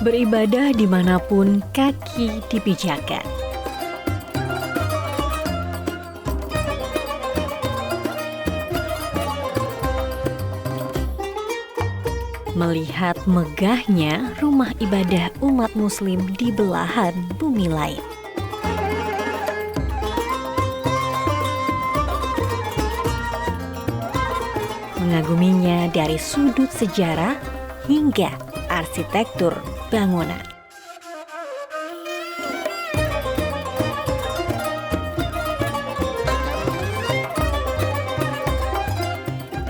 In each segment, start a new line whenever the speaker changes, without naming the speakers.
Beribadah dimanapun kaki dipijakan. Melihat megahnya rumah ibadah umat muslim di belahan bumi lain. Mengaguminya dari sudut sejarah hingga arsitektur bangunan.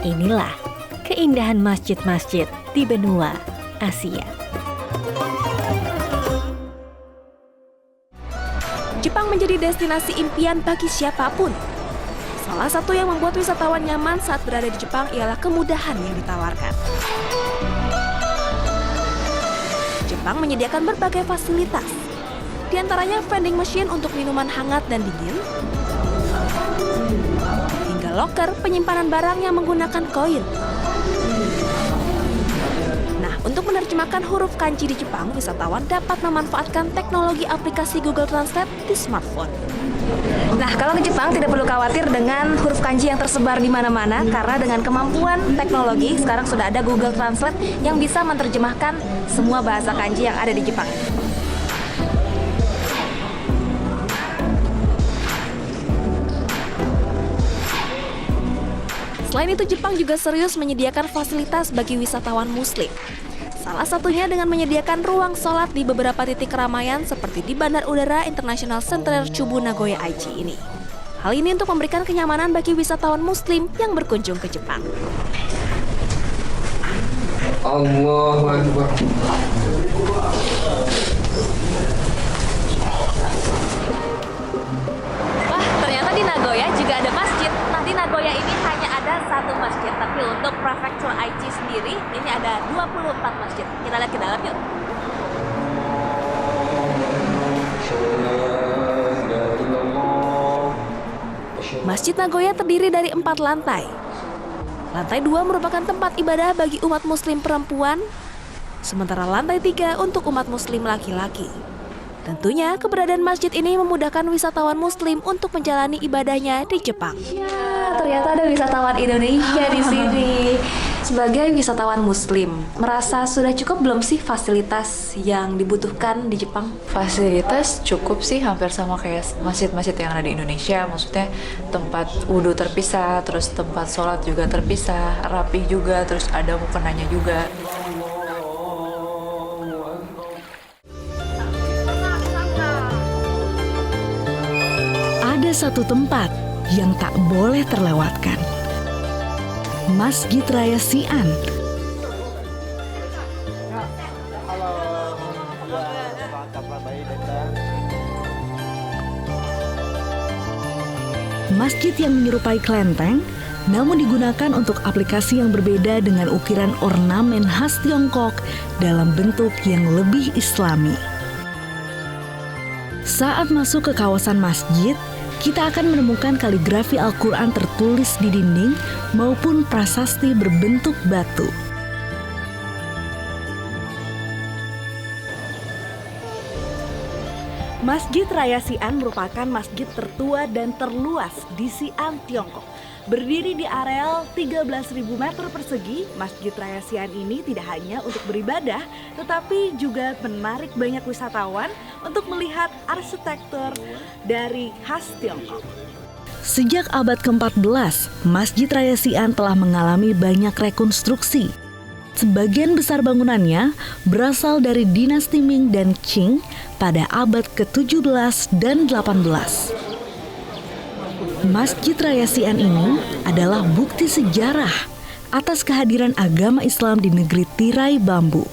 Inilah keindahan masjid-masjid di benua Asia.
Jepang menjadi destinasi impian bagi siapapun. Salah satu yang membuat wisatawan nyaman saat berada di Jepang ialah kemudahan yang ditawarkan. Jepang menyediakan berbagai fasilitas, di antaranya vending machine untuk minuman hangat dan dingin, hingga loker penyimpanan barang yang menggunakan koin. Nah, untuk menerjemahkan huruf kanji di Jepang, wisatawan dapat memanfaatkan teknologi aplikasi Google Translate di smartphone. Nah, kalau ke Jepang tidak perlu khawatir dengan huruf kanji yang tersebar di mana-mana, karena dengan kemampuan teknologi sekarang sudah ada Google Translate yang bisa menerjemahkan semua bahasa kanji yang ada di Jepang. Selain itu, Jepang juga serius menyediakan fasilitas bagi wisatawan muslim. Salah satunya dengan menyediakan ruang sholat di beberapa titik keramaian seperti di Bandar Udara International Center Chubu Nagoya Aichi ini. Hal ini untuk memberikan kenyamanan bagi wisatawan muslim yang berkunjung ke Jepang.
Allahu Akbar.
Wah, ternyata di Nagoya juga ada masjid. Nah, di Nagoya ini hanya ada satu masjid, tapi untuk prefektur Aichi sendiri ini ada 24 masjid. Kita lihat ke dalam yuk. Masjid Nagoya terdiri dari 4 lantai. Lantai 2 merupakan tempat ibadah bagi umat muslim perempuan, sementara lantai 3 untuk umat muslim laki-laki. Tentunya keberadaan masjid ini memudahkan wisatawan muslim untuk menjalani ibadahnya di Jepang. Ya, ternyata ada wisatawan Indonesia di sini. Sebagai wisatawan muslim, merasa sudah cukup belum sih fasilitas yang dibutuhkan di Jepang?
Fasilitas cukup sih, hampir sama kayak masjid-masjid yang ada di Indonesia. Maksudnya tempat wudhu terpisah, terus tempat sholat juga terpisah, rapih juga, terus ada mukenanya juga.
Ada satu tempat yang tak boleh terlewatkan. Masjid Raya Xi'an. Masjid yang menyerupai kelenteng, namun digunakan untuk aplikasi yang berbeda dengan ukiran ornamen khas Tiongkok dalam bentuk yang lebih islami. Saat masuk ke kawasan masjid, kita akan menemukan kaligrafi Al-Quran tertulis di dinding maupun prasasti berbentuk batu. Masjid Raya Xi'an merupakan masjid tertua dan terluas di Xi'an, Tiongkok. Berdiri di areal 13.000 meter persegi, Masjid Raya Xi'an ini tidak hanya untuk beribadah, tetapi juga menarik banyak wisatawan untuk melihat arsitektur dari khas Tiongkok. Sejak abad ke-14, Masjid Raya Xi'an telah mengalami banyak rekonstruksi. Sebagian besar bangunannya berasal dari dinasti Ming dan Qing pada abad ke-17 dan 18. Masjid Raya Xi'an ini adalah bukti sejarah atas kehadiran agama Islam di negeri tirai bambu.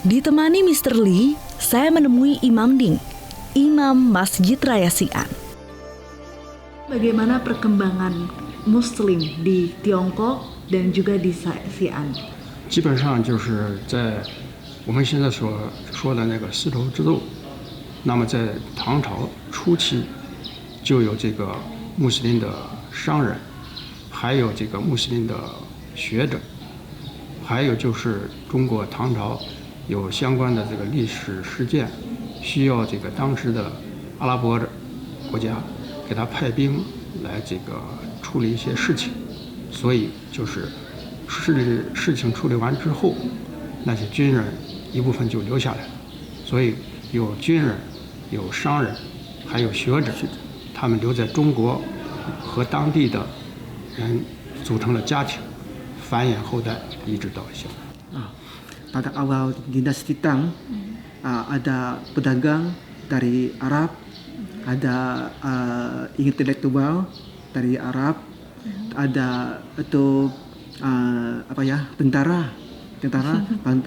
Ditemani Mr. Lee, saya menemui Imam Ding, Imam Masjid Raya Xi'an. Bagaimana perkembangan Muslim di Tiongkok dan juga di Xi'an?
基本上就是在我们现在所说的那个丝绸之路，那么在唐朝初期就有这个穆斯林的商人，还有这个穆斯林的学者，还有就是中国唐朝有相关的这个历史事件，需要这个当时的阿拉伯国家给他派兵来这个处理一些事情，所以就是事情处理完之后，那些军人一部分就留下来了，所以有军人、有商人，还有学者，他们留在中国和当地的人组成了家庭，繁衍后代，一直到现在。
Pada awal dinasti Tang, ada pedagang dari Arab, ada intelektual dari Arab, ada itu tentara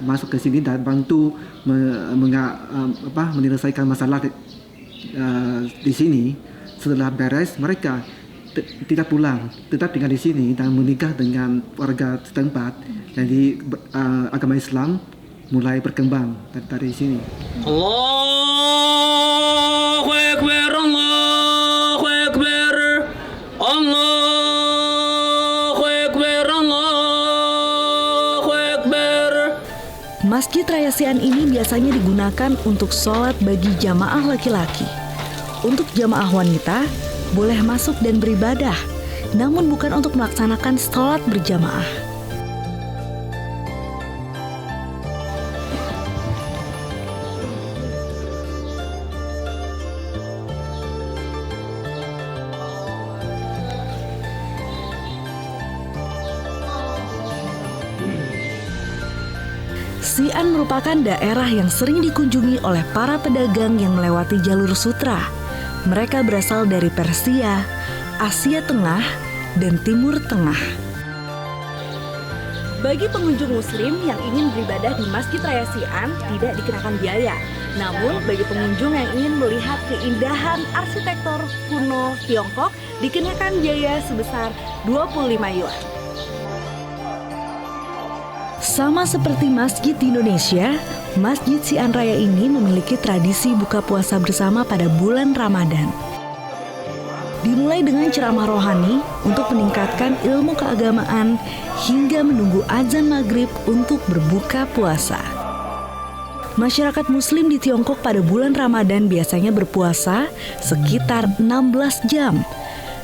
masuk ke sini dan bantu menyelesaikan masalah di sini. Setelah beres, mereka tidak pulang, tetap tinggal di sini dan menikah dengan warga setempat. Jadi agama Islam mulai berkembang dari sini.
Allahu Akbar, Allahu Akbar, Allahu Akbar, Allahu Akbar.
Masjid Raya Xi'an ini biasanya digunakan untuk sholat bagi jamaah laki-laki. Untuk jamaah wanita, boleh masuk dan beribadah, namun bukan untuk melaksanakan sholat berjamaah. Xi'an merupakan daerah yang sering dikunjungi oleh para pedagang yang melewati jalur sutra. Mereka berasal dari Persia, Asia Tengah, dan Timur Tengah. Bagi pengunjung muslim yang ingin beribadah di Masjid Raya Xi'an tidak dikenakan biaya. Namun bagi pengunjung yang ingin melihat keindahan arsitektur kuno Tiongkok dikenakan biaya sebesar 25 yuan. Sama seperti masjid di Indonesia, Masjid Xi'an Raya ini memiliki tradisi buka puasa bersama pada bulan Ramadan. Dimulai dengan ceramah rohani untuk meningkatkan ilmu keagamaan hingga menunggu azan maghrib untuk berbuka puasa. Masyarakat muslim di Tiongkok pada bulan Ramadan biasanya berpuasa sekitar 16 jam,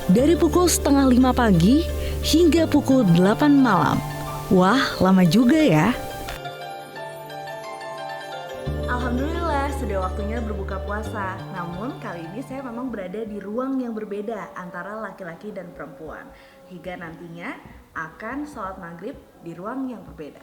dari pukul 4:30 pagi hingga pukul 8 malam. Wah, lama juga ya. Alhamdulillah, sudah waktunya berbuka puasa. Namun kali ini saya memang berada di ruang yang berbeda antara laki-laki dan perempuan. Hingga nantinya akan sholat maghrib di ruang yang berbeda.